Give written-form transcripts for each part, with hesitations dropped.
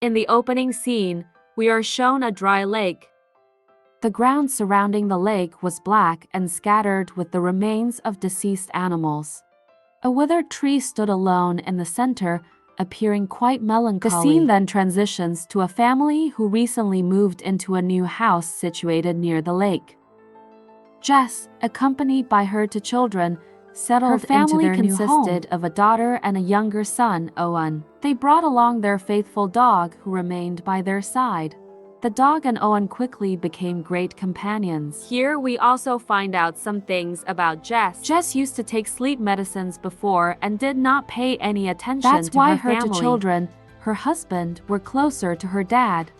In the opening scene, we are shown a dry lake. The ground surrounding the lake was black and scattered with the remains of deceased animals. A withered tree stood alone in the center, appearing quite melancholy. The scene then transitions to a family who recently moved into a new house situated near the lake. Jess, accompanied by her two children, settled into their new home. Her family consisted of a daughter and a younger son, Owen. They brought along their faithful dog who remained by their side. The dog and Owen quickly became great companions. Here we also find out some things about Jess. Jess used to take sleep medicines before and did not pay any attention to her family. That's why her two children, her husband, were closer to her dad.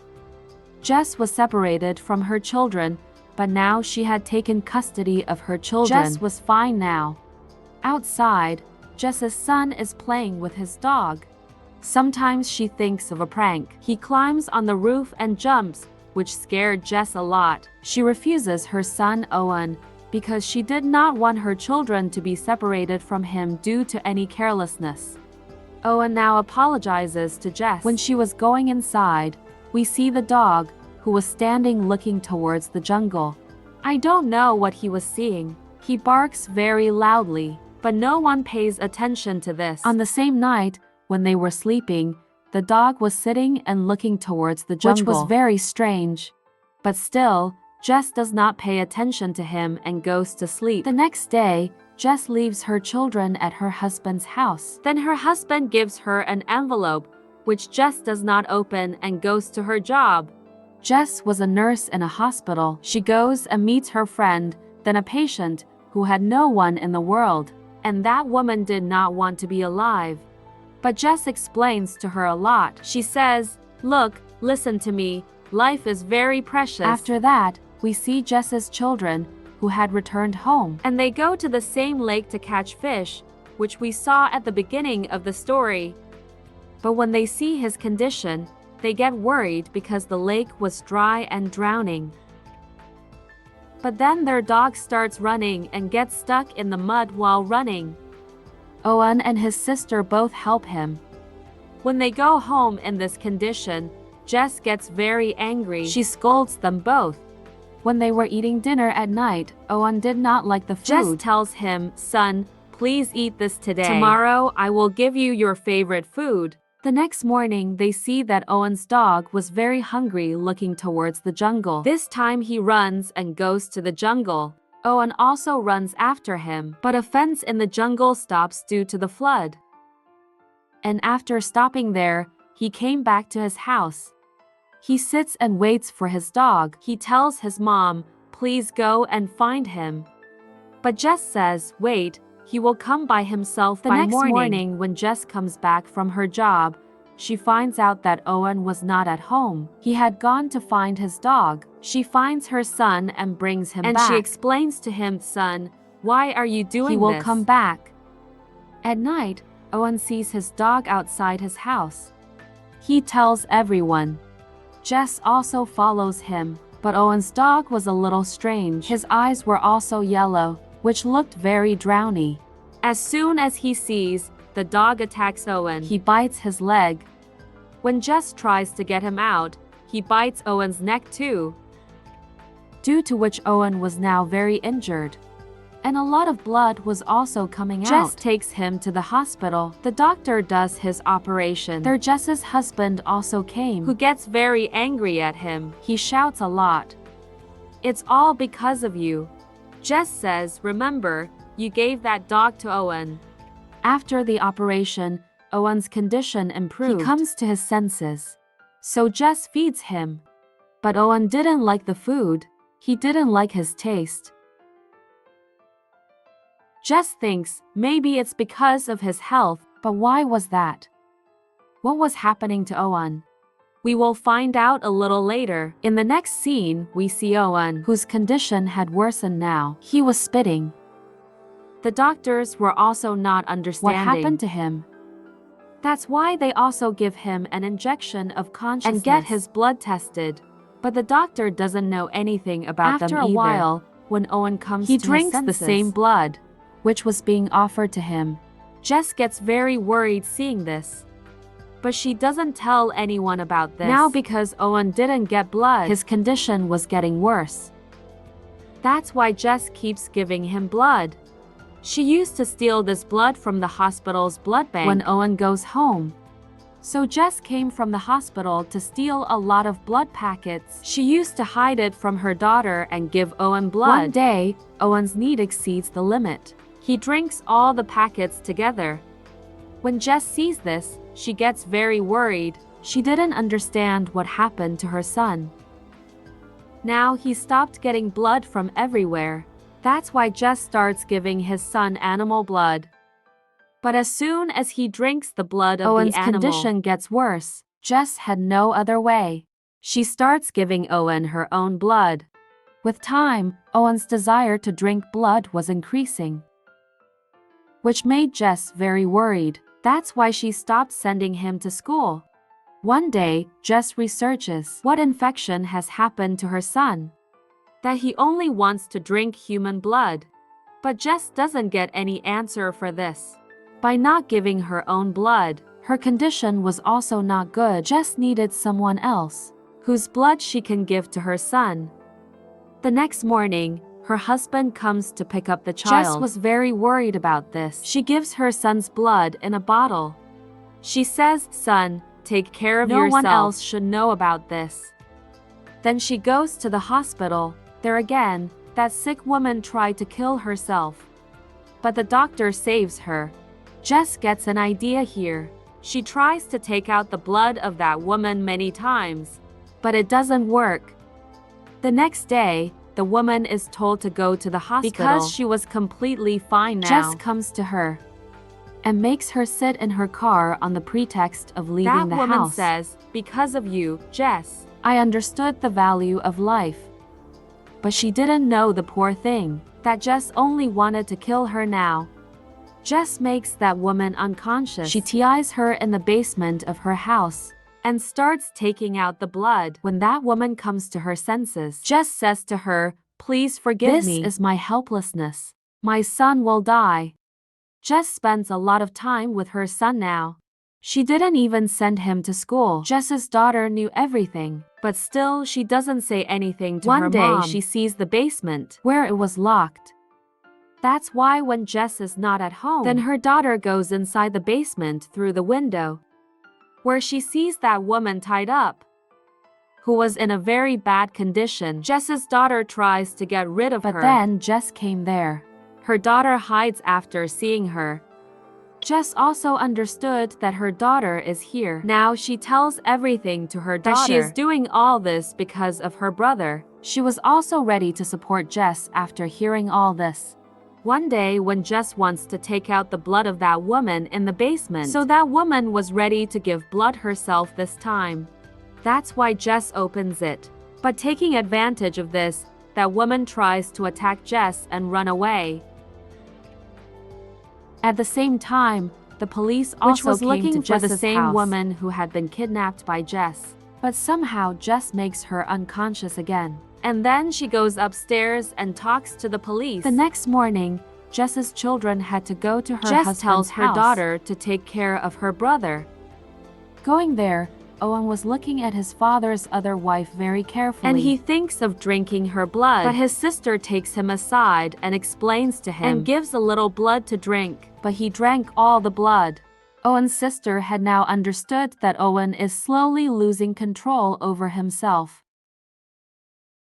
Jess was separated from her children, but now she had taken custody of her children. Jess was fine now. Outside, Jess's son is playing with his dog. Sometimes she thinks of a prank. He climbs on the roof and jumps, which scared Jess a lot. She refuses her son Owen because she did not want her children to be separated from him due to any carelessness. Owen now apologizes to Jess. When she was going inside, we see the dog, who was standing looking towards the jungle. I don't know what he was seeing. He barks very loudly, but no one pays attention to this. On the same night, when they were sleeping, the dog was sitting and looking towards the jungle, which was very strange. But still, Jess does not pay attention to him and goes to sleep. The next day, Jess leaves her children at her husband's house. Then her husband gives her an envelope, which Jess does not open and goes to her job. Jess was a nurse in a hospital. She goes and meets her friend, then a patient, who had no one in the world, and that woman did not want to be alive. But Jess explains to her a lot. She says, "Look, listen to me, life is very precious." After that, we see Jess's children, who had returned home, and they go to the same lake to catch fish, which we saw at the beginning of the story. But when they see his condition, they get worried because the lake was dry and drowning. But then their dog starts running and gets stuck in the mud while running. Owen and his sister both help him. When they go home in this condition, Jess gets very angry. She scolds them both. When they were eating dinner at night, Owen did not like the food. Jess tells him, "Son, please eat this today. Tomorrow I will give you your favorite food." The next morning, they see that Owen's dog was very hungry looking towards the jungle. This time he runs and goes to the jungle. Owen also runs after him, but a fence in the jungle stops due to the flood. And after stopping there, he came back to his house. He sits and waits for his dog. He tells his mom, "Please go and find him." But Jess says, "Wait, he will come by himself." The next morning, when Jess comes back from her job, she finds out that Owen was not at home. He had gone to find his dog. She finds her son and brings him back. And she explains to him, "Son, why are you doing this? He will come back." At night, Owen sees his dog outside his house. He tells everyone. Jess also follows him, but Owen's dog was a little strange. His eyes were also yellow, which looked very drowny. As soon as he sees, the dog attacks Owen. He bites his leg. When Jess tries to get him out, he bites Owen's neck too, due to which Owen was now very injured. And a lot of blood was also coming out. Jess takes him to the hospital. The doctor does his operation. There Jess's husband also came, who gets very angry at him. He shouts a lot. "It's all because of you." Jess says, "Remember, you gave that dog to Owen." After the operation, Owen's condition improved. He comes to his senses. So Jess feeds him. But Owen didn't like the food. He didn't like his taste. Jess thinks maybe it's because of his health, but why was that? What was happening to Owen? We will find out a little later. In the next scene, we see Owen, whose condition had worsened now. He was spitting. The doctors were also not understanding what happened to him. That's why they also give him an injection of consciousness and get his blood tested. But the doctor doesn't know anything about them either. After a while, when Owen comes to his senses, he drinks the same blood, which was being offered to him. Jess gets very worried seeing this. But she doesn't tell anyone about this. Now because Owen didn't get blood, his condition was getting worse. That's why Jess keeps giving him blood. She used to steal this blood from the hospital's blood bank when Owen goes home. So Jess came from the hospital to steal a lot of blood packets. She used to hide it from her daughter and give Owen blood. One day, Owen's need exceeds the limit. He drinks all the packets together. When Jess sees this, she gets very worried. She didn't understand what happened to her son. Now he stopped getting blood from everywhere. That's why Jess starts giving his son animal blood. But as soon as he drinks the blood of Owen's the animal, condition gets worse. Jess had no other way. She starts giving Owen her own blood. With time, Owen's desire to drink blood was increasing, which made Jess very worried. That's why she stopped sending him to school. One day, Jess researches what infection has happened to her son, that he only wants to drink human blood. But Jess doesn't get any answer for this. By not giving her own blood, her condition was also not good. Jess needed someone else, whose blood she can give to her son. The next morning, her husband comes to pick up the child. Jess was very worried about this. She gives her son's blood in a bottle. She says, "Son, take care of yourself. No one else should know about this." Then she goes to the hospital. There again, that sick woman tried to kill herself. But the doctor saves her. Jess gets an idea here. She tries to take out the blood of that woman many times, but it doesn't work. The next day, the woman is told to go to the hospital because she was completely fine now. Jess comes to her and makes her sit in her car on the pretext of leaving the house. That woman says, "Because of you, Jess, I understood the value of life." But she didn't know the poor thing, that Jess only wanted to kill her now. Jess makes that woman unconscious. She ties her in the basement of her house and starts taking out the blood. When that woman comes to her senses, Jess says to her, "Please forgive me. This is my helplessness. My son will die." Jess spends a lot of time with her son now. She didn't even send him to school. Jess's daughter knew everything, but still she doesn't say anything to her mom. One day she sees the basement where it was locked. That's why when Jess is not at home, then her daughter goes inside the basement through the window, where she sees that woman tied up, who was in a very bad condition. Jess's daughter tries to get rid of her. But then Jess came there. Her daughter hides after seeing her. Jess also understood that her daughter is here. Now she tells everything to her daughter. That she is doing all this because of her brother. She was also ready to support Jess after hearing all this. One day when Jess wants to take out the blood of that woman in the basement, so that woman was ready to give blood herself this time. That's why Jess opens it. But taking advantage of this, that woman tries to attack Jess and run away. At the same time, the police also was came looking to for Jess's the same house. woman who had been kidnapped by Jess. But somehow Jess makes her unconscious again. And then she goes upstairs and talks to the police. The next morning, Jess's children had to go to her Jess husband's tells her house. daughter to take care of her brother. Going there, Owen was looking at his father's other wife very carefully. And he thinks of drinking her blood. But his sister takes him aside and explains to him and gives a little blood to drink. But he drank all the blood. Owen's sister had now understood that Owen is slowly losing control over himself.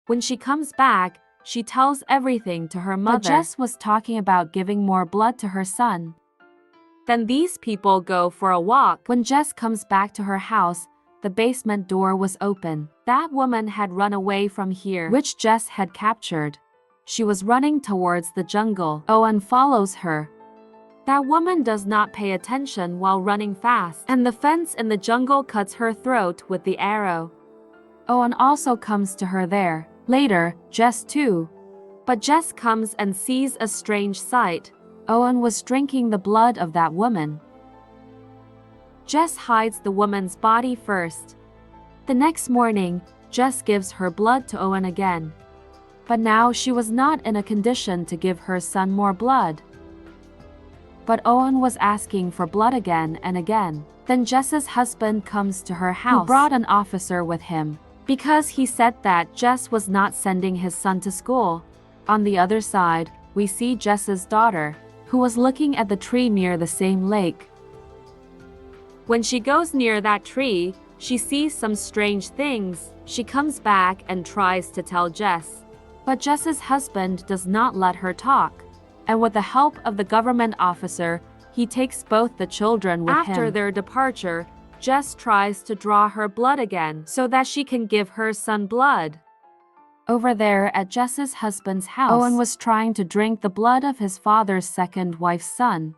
When she comes back, she tells everything to her mother. But Jess was talking about giving more blood to her son. Then these people go for a walk. When Jess comes back to her house, the basement door was open. That woman had run away from here, which Jess had captured. She was running towards the jungle. Owen follows her. That woman does not pay attention while running fast, and the fence in the jungle cuts her throat with the arrow. Owen also comes to her there. Later, Jess too. But Jess comes and sees a strange sight. Owen was drinking the blood of that woman. Jess hides the woman's body first. The next morning, Jess gives her blood to Owen again. But now she was not in a condition to give her son more blood. But Owen was asking for blood again and again. Then Jess's husband comes to her house, who brought an officer with him, because he said that Jess was not sending his son to school. On the other side, we see Jess's daughter, who was looking at the tree near the same lake. When she goes near that tree, she sees some strange things. She comes back and tries to tell Jess. But Jess's husband does not let her talk, and with the help of the government officer, he takes both the children with him. After their departure, Jess tries to draw her blood again so that she can give her son blood. Over there at Jess's husband's house, Owen was trying to drink the blood of his father's second wife's son.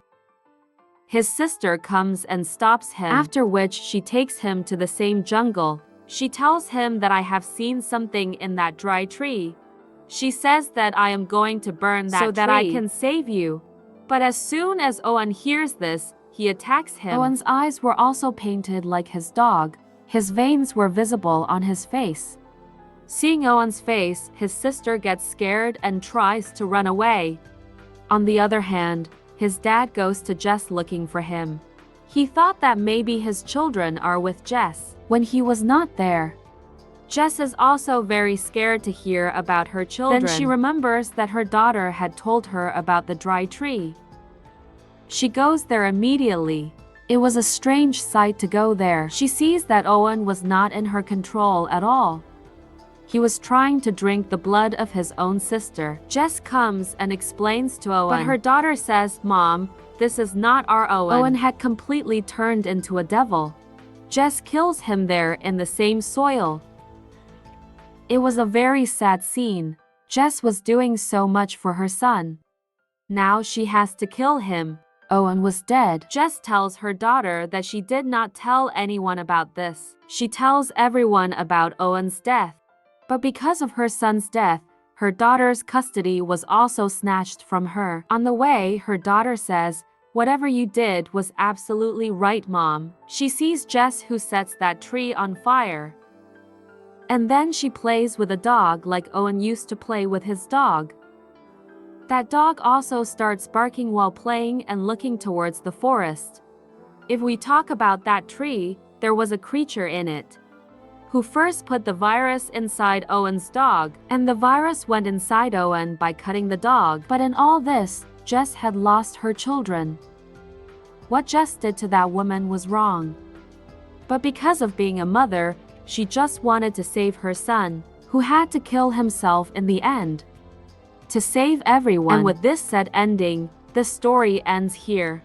His sister comes and stops him, after which she takes him to the same jungle. She tells him that I have seen something in that dry tree. She says that I am going to burn that so that I can save you. But as soon as Owen hears this, he attacks him. Owen's eyes were also painted like his dog. His veins were visible on his face. Seeing Owen's face, his sister gets scared and tries to run away. On the other hand, his dad goes to Jess looking for him. He thought that maybe his children are with Jess, when he was not there. Jess is also very scared to hear about her children. Then she remembers that her daughter had told her about the dry tree. She goes there immediately. It was a strange sight to go there. She sees that Owen was not in her control at all. He was trying to drink the blood of his own sister. Jess comes and explains to Owen. But her daughter says, "Mom, this is not our Owen." Owen had completely turned into a devil. Jess kills him there in the same soil. It was a very sad scene. Jess was doing so much for her son. Now she has to kill him. Owen was dead. Jess tells her daughter that she did not tell anyone about this. She tells everyone about Owen's death. But because of her son's death, her daughter's custody was also snatched from her. On the way, her daughter says, "Whatever you did was absolutely right, Mom." She sees Jess who sets that tree on fire. And then she plays with a dog like Owen used to play with his dog. That dog also starts barking while playing and looking towards the forest. If we talk about that tree, there was a creature in it who first put the virus inside Owen's dog, and the virus went inside Owen by cutting the dog. But in all this, Jess had lost her children. What Jess did to that woman was wrong. But because of being a mother, she just wanted to save her son, who had to kill himself in the end, to save everyone. And with this sad ending, the story ends here.